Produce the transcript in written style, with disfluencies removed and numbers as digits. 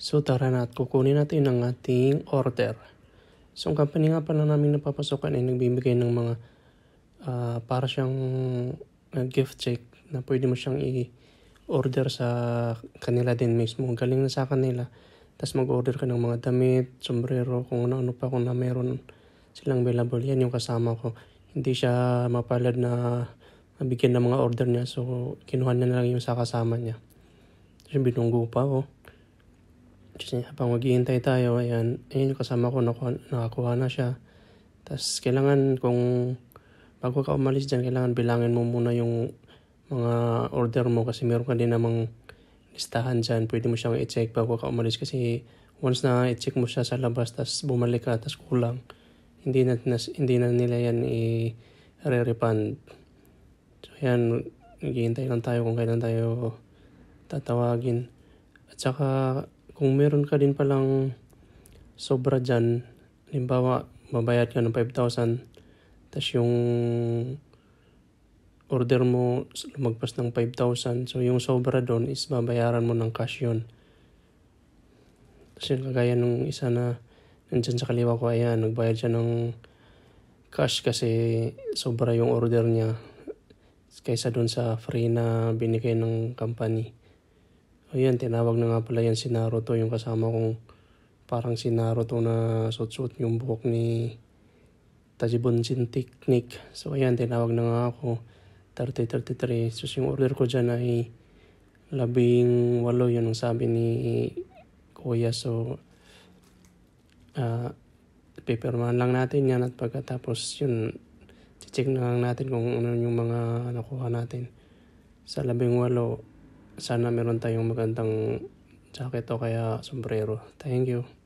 So tara na at kukunin natin ang ating order. So ang company nga pala namin napapasukan ay nagbibigay ng mga para siyang gift check na pwede mo siyang i-order sa kanila din mismo. Galing na sa kanila. Tapos mag-order ka ng mga damit, sombrero, kung ano-ano pa kung na meron silang available. Yan yung kasama ko. Hindi siya mapalad na mabigyan ng mga order niya. So kinuha niya na lang yung sa kasama niya. Kasi binunggo pa ako. Kasi habang maghihintay tayo, ayan yung kasama ko, nakakuha na siya. Tapos kailangan bago ka umalis dyan, kailangan bilangin mo muna yung mga order mo kasi meron ka din namang listahan dyan. Pwede mo siyang i-check bago ka umalis kasi once na i-check mo siya sa labas tapos bumalik ka tapos kulang, hindi na nila yan i-refund. So ayan, naghihintay lang tayo kung kailan tayo tatawagin. At saka kung meron ka din palang sobra dyan, halimbawa mabayad ka ng 5,000 tapos yung order mo lumagpas ng 5,000, so yung sobra doon is babayaran mo ng cash yun. Kasi kagaya nung isa na nandyan sa kaliwa ko, ayan, nagbayad siya ng cash kasi sobra yung order niya kaysa doon sa free na binigay ng company. Ayan, tinawag na nga pala yan si Naruto, yung kasama kong parang si Naruto na suot-suot yung buhok ni Tajibunsin Technique. So ayan, tinawag na nga ako, 3033. So yung order ko dyan ay 18, yun ang sabi ni Kuya. So pipirmahan lang natin yan at pagkatapos yun, check na lang natin kung ano yung mga nakuha natin. Sa 18, sana meron tayong magandang jacket o kaya sombrero. Thank you.